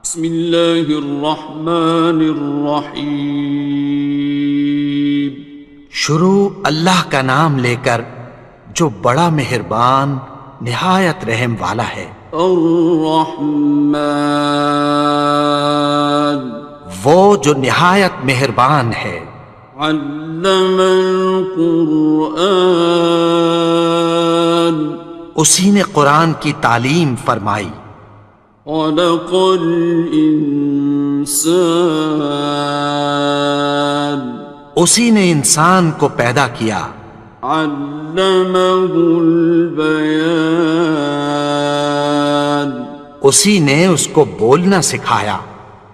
بسم اللہ الرحمن الرحیم۔ شروع اللہ کا نام لے کر جو بڑا مہربان نہایت رحم والا ہے۔ الرحمن، وہ جو نہایت مہربان ہے۔ علم القرآن، اسی نے قرآن کی تعلیم فرمائی۔ خلق الانسان، اسی نے انسان کو پیدا کیا۔ علمہ البیان، اسی نے اس کو بولنا سکھایا۔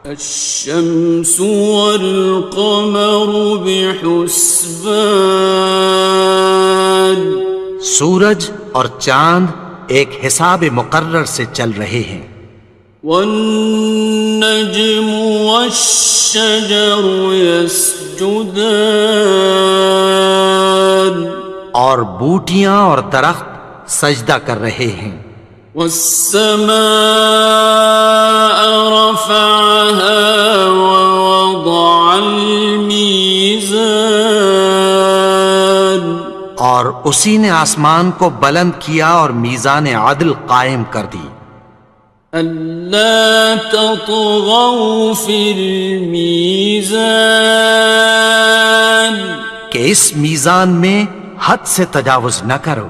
الشمس والقمر بحسبان، سورج اور چاند ایک حساب مقرر سے چل رہے ہیں۔ والنجم والشجر يسجدان، اور بوٹیاں اور درخت سجدہ کر رہے ہیں۔ والسماء رفعها ووضع الميزان، اور اسی نے آسمان کو بلند کیا اور میزان عدل قائم کر دی۔ ألا تطغوا في الميزان، کہ اس میزان میں حد سے تجاوز نہ کرو۔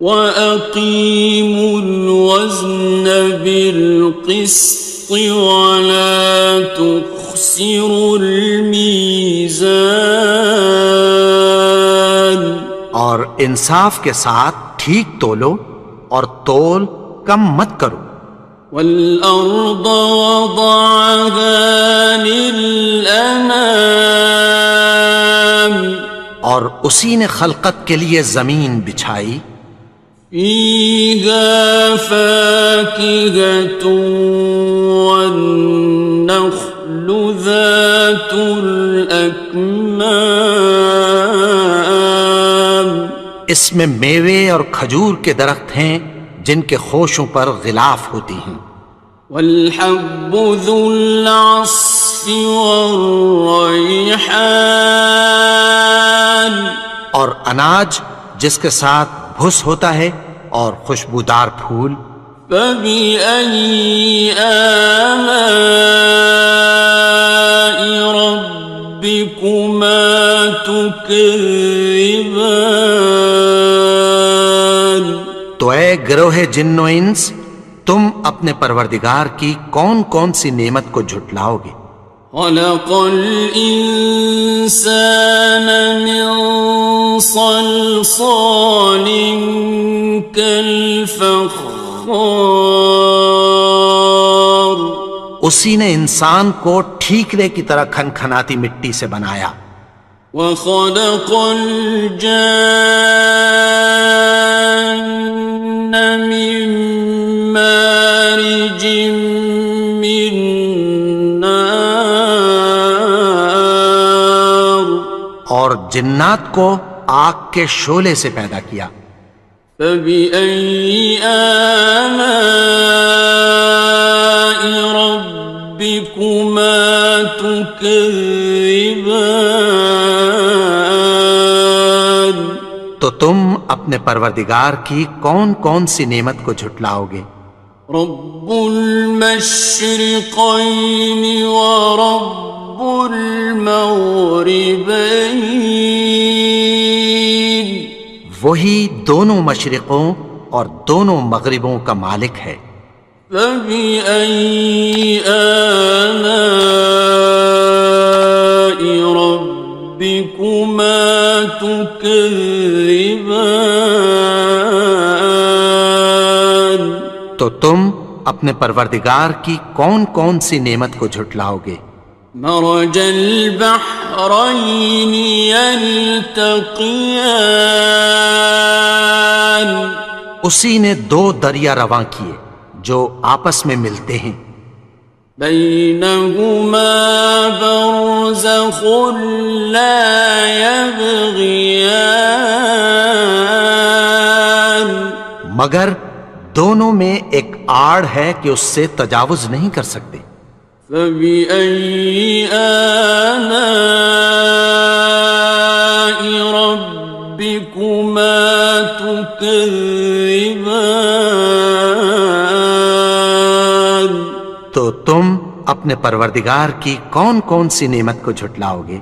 وَأَقِيمُوا الْوَزْنَ بِالْقِسْطِ وَلَا تُخْسِرُوا الْمِيزَانَ، اور انصاف کے ساتھ ٹھیک تولو اور تول کم مت کرو۔ وَالْأَرْضَ وَضَعَهَا لِلْأَنَامِ، اور اسی نے خلقت کے لیے زمین بچھائی۔ فِيهَا فَاكِهَةٌ وَالنَّخْلُ ذَاتُ الْأَكْمَامِ، اس میں میوے اور کھجور کے درخت ہیں جن کے خوشوں پر غلاف ہوتی ہیں۔ وَالْحَبُّ ذُو الْعَصْفِ وَالرَّيْحَانِ، اور اناج جس کے ساتھ بھس ہوتا ہے اور خوشبودار پھول۔ فَبِأَيِّ آلَاءِ رَبِّكُمَا تُكَذِّبَانِ، تو اے گروہ جن و انس، تم اپنے پروردگار کی کون کون سی نعمت کو جھٹلاؤ گے؟ خَلَقَ الْإِنسَانَ مِنْ صَلْصَالٍ كَالْفَخَّارِ، اسی نے انسان کو ٹھیکرے کی طرح کھنکھناتی مٹی سے بنایا۔ وَخَلَقَ الْجَانَّ مِن مَّارِجٍ مِّن نَّارٍ، اور جنات کو آگ کے شعلے سے پیدا کیا۔ فَبِأَيِّ آلَاءِ رَبِّكُمَا تُكَذِّبَانِ، تو تم اپنے پروردگار کی کون کون سی نعمت کو جھٹلاؤ گے؟ رب المشرقین ورب المغربین، وہی دونوں مشرقوں اور دونوں مغربوں کا مالک ہے۔ فَبِأَيِّ آلَاءِ رَبِّكُمَا تُكَذِّبَانِ، تو تم اپنے پروردگار کی کون کون سی نعمت کو جھٹلاؤ گے؟ مرج البحرین یلتقیان، اسی نے دو دریا رواں کیے جو آپس میں ملتے ہیں۔ بینہما برزخ لا یبغیان، مگر دونوں میں ایک آڑ ہے کہ اس سے تجاوز نہیں کر سکتے۔ فبأي آلاء ربكما تكذبان؟ تو تم اپنے پروردگار کی کون کون سی نعمت کو جھٹلاؤ گے؟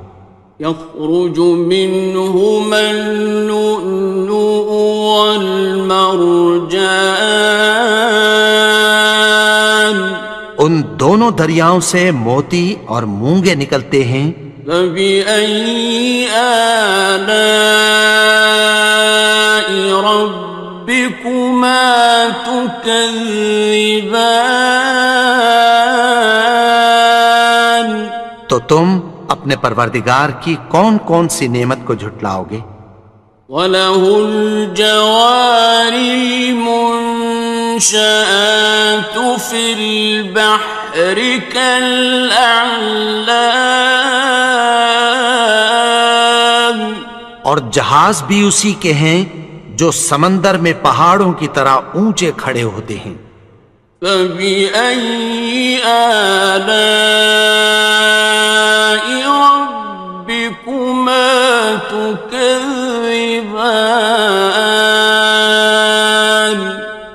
يخرج منهما اللؤلؤ والمرجان ان دونوں دریاؤں سے موتی اور مونگے نکلتے ہیں۔ فبأي آلاء ربكما تكذبان؟ تو تم اپنے پروردگار کی کون کون سی نعمت کو جھٹلاؤ گے؟ وَلَهُ الْجَوَارِ الْمُنشَآتُ فِي الْبَحْرِ كَالْأَعْلَامِ، اور جہاز بھی اسی کے ہیں جو سمندر میں پہاڑوں کی طرح اونچے کھڑے ہوتے ہیں۔ فَبِأَيِّ آلَاءِ رَبِّكُمَا تُكَذِّبَانِ؟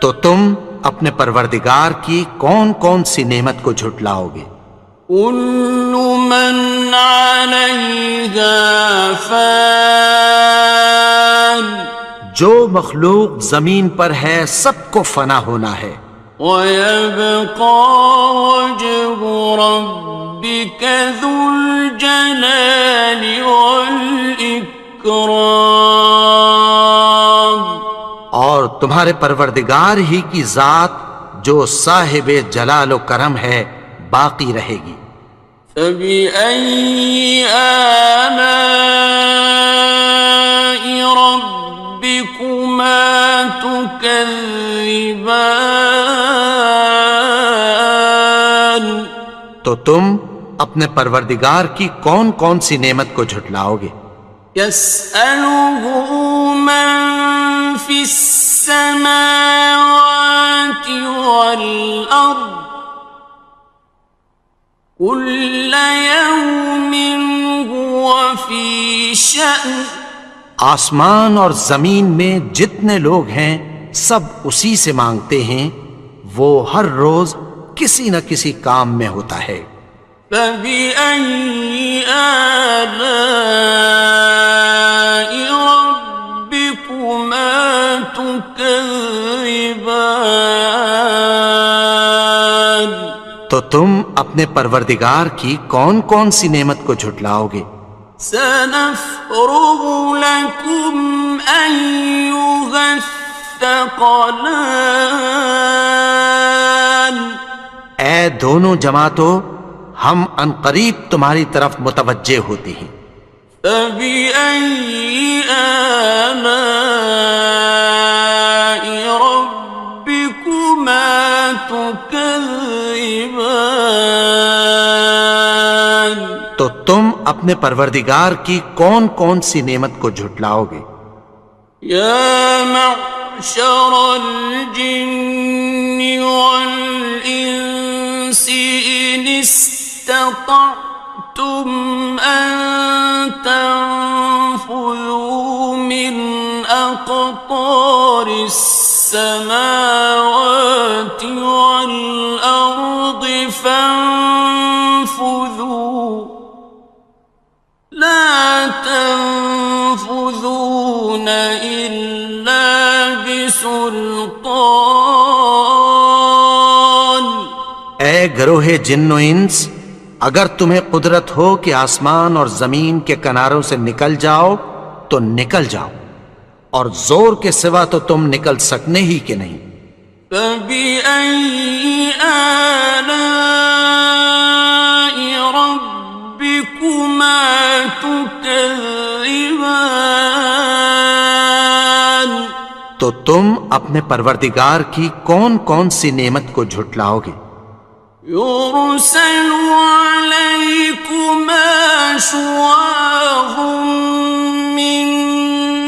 تو تم اپنے پروردگار کی کون کون سی نعمت کو جھٹلاؤ گے؟ كُلُّ مَنْ عَلَيْهَا فَانٍ، جو مخلوق زمین پر ہے سب کو فنا ہونا ہے۔ وَيَبْقَى وَجْهُ رَبِّكَ ذُو الْجَلَالِ وَالْإِكْرَامِ، اور تمہارے پروردگار ہی کی ذات جو صاحب جلال و کرم ہے باقی رہے گی۔ فَبِأَيِّ آلَاءِ رَبِّكُمَا تُكَذِّبَانِ؟ تو تم اپنے پروردگار کی کون کون سی نعمت کو جھٹلاؤ گے؟ يَسْأَلُهُ مَن فِي السَّمَاوَاتِ وَالْأَرْضِ كُلَّ يَوْمٍ هُوَ فِي شَأْنٍ، آسمان اور زمین میں جتنے لوگ ہیں سب اسی سے مانگتے ہیں، وہ ہر روز کسی نہ کسی کام میں ہوتا ہے۔ فَبِأَيِّ آلَاءِ رَبِّكُمَا تُكَذِّبَانِ؟ تو تم اپنے پروردگار کی کون کون سی نعمت کو جھٹلاؤ گے؟ سَنَفْرُغُ لَكُمْ أَيُّهَ الثَّقَلَانِ؟ اے دونوں جماعتوں، ہم عنقریب تمہاری طرف متوجہ ہوتے ہیں۔ فَبِأَيِّ آلَاءِ رَبِّكُمَا تُكَذِّبَانِ؟ تو تم اپنے پروردگار کی کون کون سی نعمت کو جھٹلاؤ گے؟ يَا مَعْشَرَ الْجِنِّ وَالْإِنسِ إِنِ اسْتَطَعْتُمْ أَن تَنفُذُوا مِنْ أَقْطَارِ السَّمَاوَاتِ وَالْأَرْضِ فَانفُذُوا لَا تَنفُذُونَ إِلَّا بِسُلْطَانٍ۔ اے گروہ جن و انس، اگر تمہیں قدرت ہو کہ آسمان اور زمین کے کناروں سے نکل جاؤ تو نکل جاؤ، اور زور کے سوا تو تم نکل سکنے ہی کہ نہیں۔ فَبِأَيِّ آلَاءِ رَبِّكُمَا تُكَذِّبَانِ؟ تو تم اپنے پروردگار کی کون کون سی نعمت کو جھٹلاؤ گے؟ يُرْسَلُ عَلَيْكُمَا شُوَاظٌ مِّن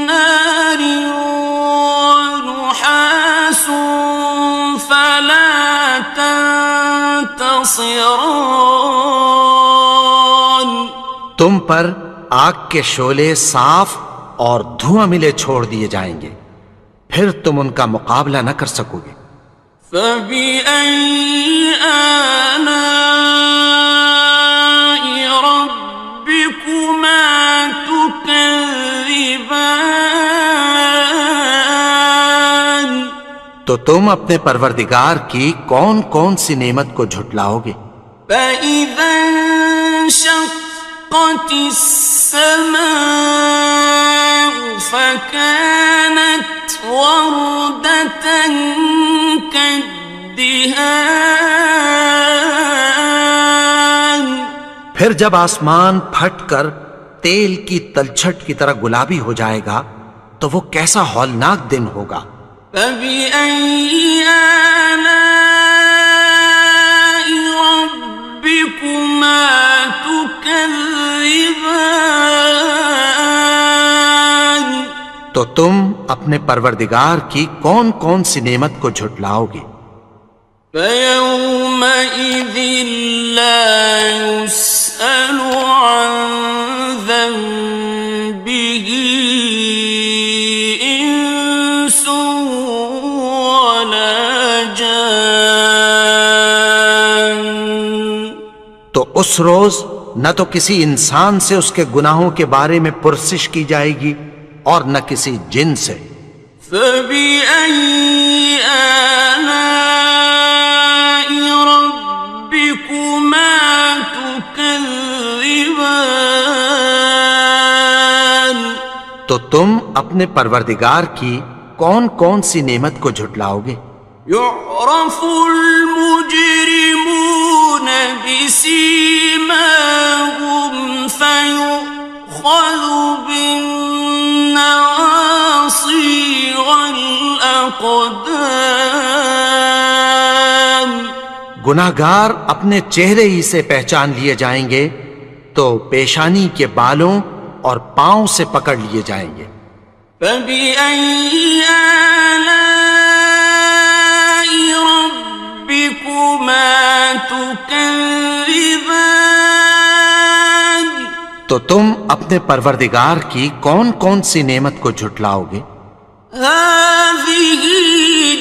نَّارٍ وَنُحَاسٌ خاصران. تم پر آگ کے شعلے صاف اور دھواں ملے چھوڑ دیے جائیں گے، پھر تم ان کا مقابلہ نہ کر سکو گے۔ فبأي آلاء ربكما تكذبان. تو تم اپنے پروردگار کی کون کون سی نعمت کو جھٹلاؤ گے؟ فإذا انشقت السماء فكانت وردة كالدهان. پھر جب آسمان پھٹ کر تیل کی تلچھٹ کی طرح گلابی ہو جائے گا تو وہ کیسا ہولناک دن ہوگا۔ فبأي آلاء ربكما تكذبان. تو تم اپنے پروردگار کی کون کون سی نعمت کو جھٹلاؤ گے؟ فيومئذ لا يسأل عن ذنبه إنس ولا جان. تو اس روز نہ تو کسی انسان سے اس کے گناہوں کے بارے میں پرسش کی جائے گی اور نہ کسی جن سے۔ فبأي آلاء ربكما تكذبان. تو تم اپنے پروردگار کی کون کون سی نعمت کو جھٹلاؤ گے؟ يعرف المجرمون بسيماهم فيؤخذ بالنواصي والأقدام. گناہگار اپنے چہرے ہی سے پہچان لیے جائیں گے تو پیشانی کے بالوں اور پاؤں سے پکڑ لیے جائیں گے۔ فبأي آلاء ربكما تكذبان. تو تم اپنے پروردگار کی کون کون سی نعمت کو جھٹلاؤ گے؟ هذه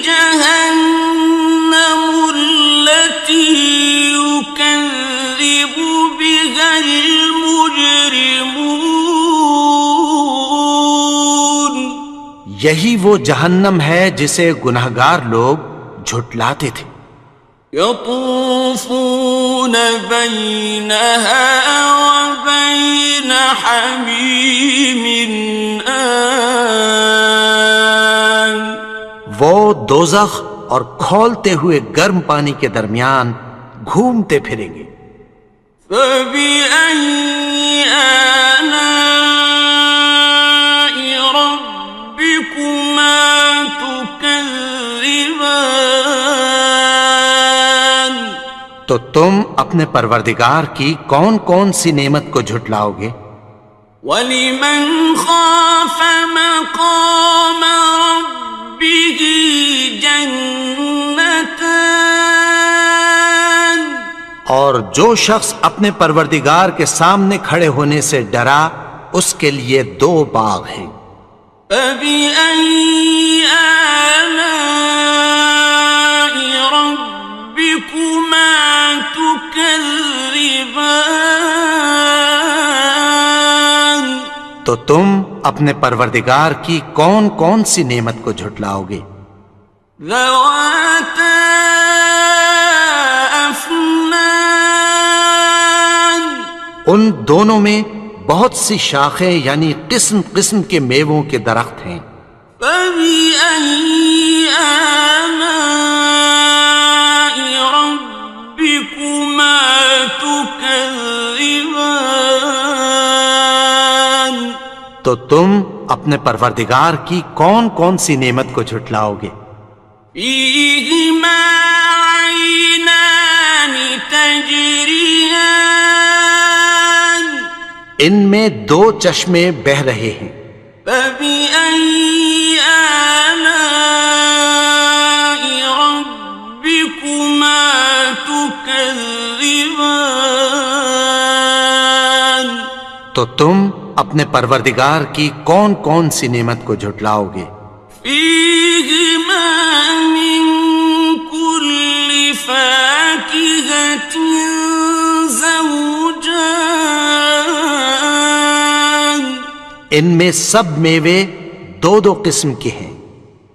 جهنم التي يكذب بها المجرمون. یہی وہ جہنم ہے جسے گناہگار لوگ جھٹلاتے تھے۔ يطوفون بينها وبين حميم آن. وہ دوزخ اور کھولتے ہوئے گرم پانی کے درمیان گھومتے پھریں گے۔ فبأي آلاء ربكما تكذبان. تو تم اپنے پروردگار کی کون کون سی نعمت کو جھٹلاؤ گے؟ وَلِمَنْ خَافَ مَقَامَ رَبِّهِ جَنَّتَانِ. اور جو شخص اپنے پروردگار کے سامنے کھڑے ہونے سے ڈرا اس کے لیے دو باغ ہیں۔ فَبِأَيِّ آلَاءِ رَبِّكُمَا تُكَذِّبَانِ. تو تم اپنے پروردگار کی کون کون سی نعمت کو جھٹلاؤ گے؟ ذَوَاتَا أَفْنَانٍ. ان دونوں میں بہت سی شاخیں یعنی قسم قسم کے میووں کے درخت ہیں۔ فَبِأَيِّ آلَاءِ رَبِّكُمَا تُكَذِّبَانِ. تو تم اپنے پروردگار کی کون کون سی نعمت کو جھٹلاؤ گے؟ فِيهِمَا عَيْنَانِ تَجْرِيَانِ. ان میں دو چشمے بہہ رہے ہیں۔ فَبِأَيِّ آلَاءِ رَبِّكُمَا تُكَذِّبَانِ. تكذبان تو تم اپنے پروردگار کی کون کون سی نعمت کو جھٹلاؤ گے؟ فيهما من كل فاكهة زوجان ان میں سب میوے دو دو قسم کے ہیں۔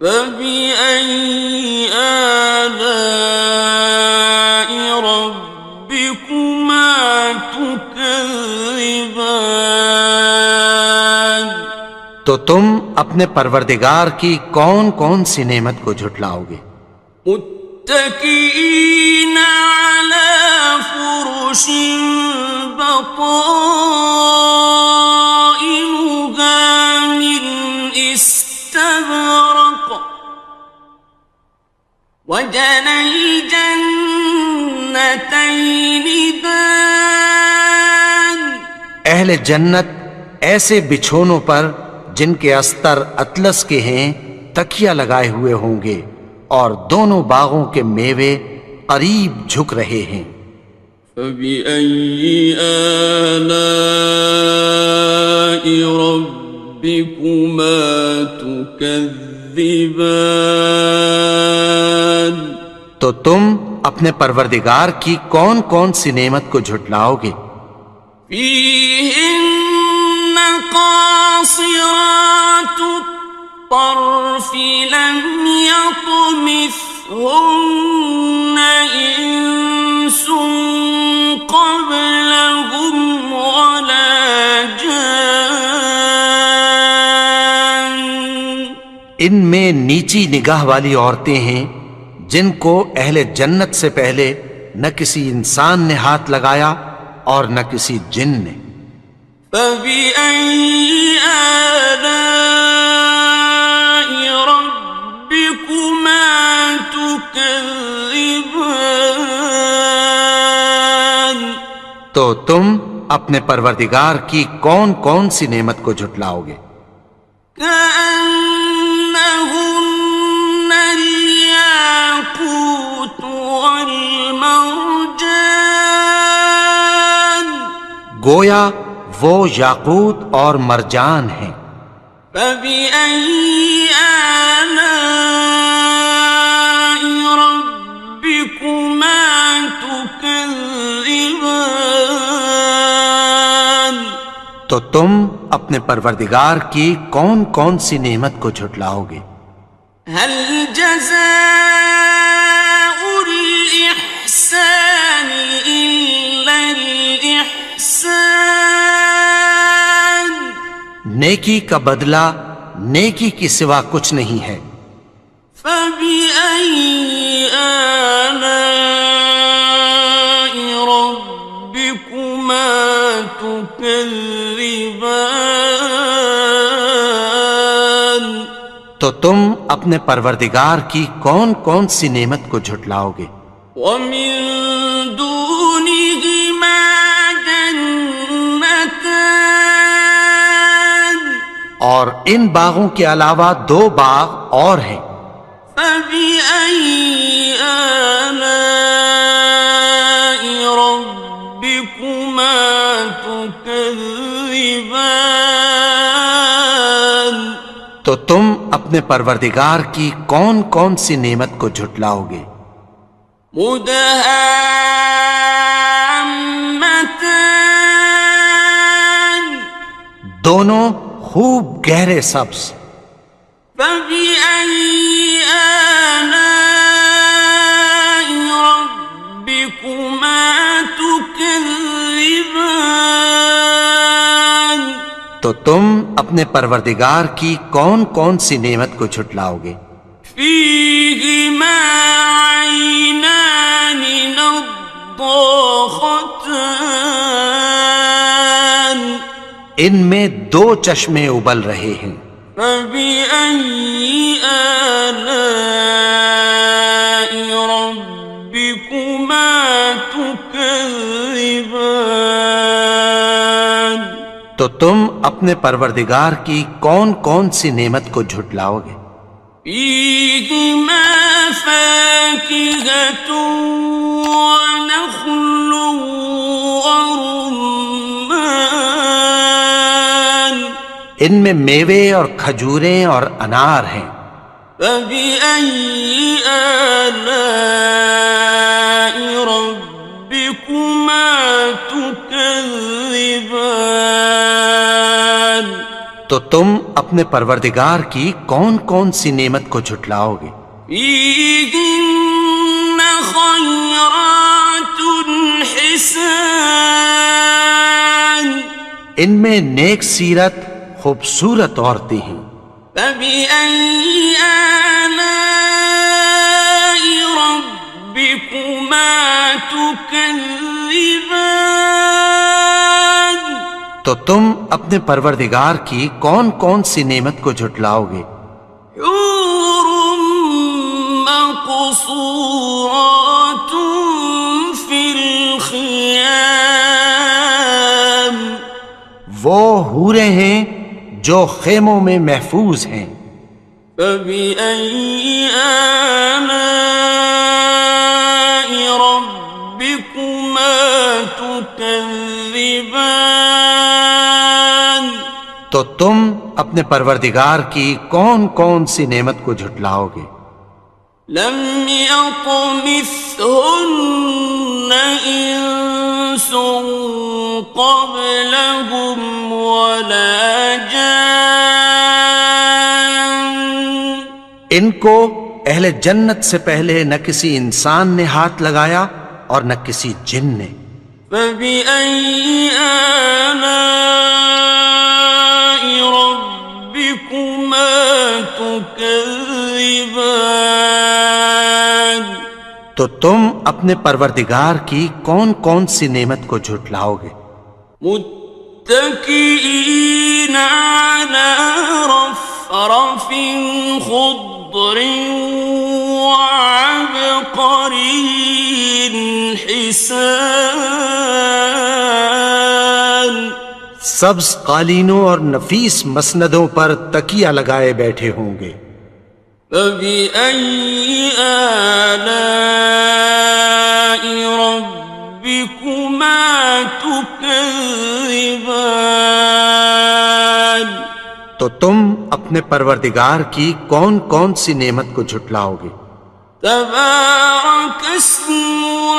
فبأي آلاء ربكما تكذبان تو تم اپنے پروردگار کی کون کون سی نعمت کو جھٹلاؤ گے؟ متكئين على فرش بطائنها من استبرق وجنى الجنتين دان اہل جنت ایسے بچھونوں پر جن کے استر اطلس کے ہیں تکیہ لگائے ہوئے ہوں گے، اور دونوں باغوں کے میوے قریب جھک رہے ہیں۔ فبأي آلاء ربكما تكذبان تو تم اپنے پروردگار کی کون کون سی نعمت کو جھٹلاؤ گے؟ فيهن قاصرات الطرف لم يطمثهن إنس قبلهم ولا جان ان میں نیچی نگاہ والی عورتیں ہیں جن کو اہل جنت سے پہلے نہ کسی انسان نے ہاتھ لگایا اور نہ کسی جن نے۔ فبأي آلاء ربكما تكذبان تو تم اپنے پروردگار کی کون کون سی نعمت کو جھٹلاؤ گے؟ كأنهن الياقوت والمرجان گویا وہ یاقوت اور مرجان ہیں۔ فبأي آلاء ربكما تكذبان تو تم اپنے پروردگار کی کون کون سی نعمت کو جھٹلاؤ گے؟ هل جزاء الإحسان إلا الإحسان نیکی کا بدلہ نیکی کی سوا کچھ نہیں ہے۔ فبأي آلاء ربكما تكذبان تو تم اپنے پروردگار کی کون کون سی نعمت کو جھٹلاؤ گے؟ ومن دونهما جنتان اور ان باغوں کے علاوہ دو باغ اور ہیں۔ فبأي آلاء ربكما تكذبان تو تم اپنے پروردگار کی کون کون سی نعمت کو جھٹلاؤ گے؟ مدهامتان دونوں خوب گہرے سبز۔ فبأي آلاء ربكما تكذبان تو تم اپنے پروردگار کی کون کون سی نعمت کو جھٹلاؤ گے؟ فيهما عينان نضاختان ان میں دو چشمے ابل رہے ہیں۔ فبأي آلاء ربكما تكذبان تو تم اپنے پروردگار کی کون کون سی نعمت کو جھٹلاؤ گے؟ فيهما فاكهة ونخل ورمان ان میں میوے اور کھجوریں اور انار ہیں. فبأي آلاء ربكما تكذبان تو تم اپنے پروردگار کی کون کون سی نعمت کو جھٹلاؤ گے؟ فيهن خيرات حسان ان میں نیک سیرت خوبصورت عورتیں ہیں. فبأي آلاء ربكما تكذبان تو تم اپنے پروردگار کی کون کون سی نعمت کو جھٹلاؤ گے؟ حور مقصورات في الخيام وہ حوریں ہیں جو خیموں میں محفوظ ہیں. فبأي آلاء ربكما تكذبان تو تم اپنے پروردگار کی کون کون سی نعمت کو جھٹلاؤ گے؟ لم يطمثهن إنس قبلهم ولا جان ان کو اہل جنت سے پہلے نہ کسی انسان نے ہاتھ لگایا اور نہ کسی جن نے. فبأي آلاء ربكما تكذبان تو تم اپنے پروردگار کی کون کون سی نعمت کو جھٹلاؤ گے؟ متكئين على رفرف خضر وعبقري حسان سبز قالینوں اور نفیس مسندوں پر تکیہ لگائے بیٹھے ہوں گے. فبأي آلاء ربكما تكذبان تو تم اپنے پروردگار کی کون کون سی نعمت کو جھٹلاؤ گے؟ تبارك اسم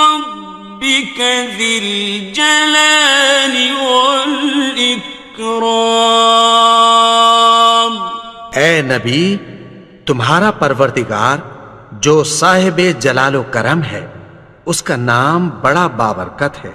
ربك ذي الجلال والإكرام اے نبی، تمہارا پروردگار جو صاحب جلال و کرم ہے، اس کا نام بڑا بابرکت ہے.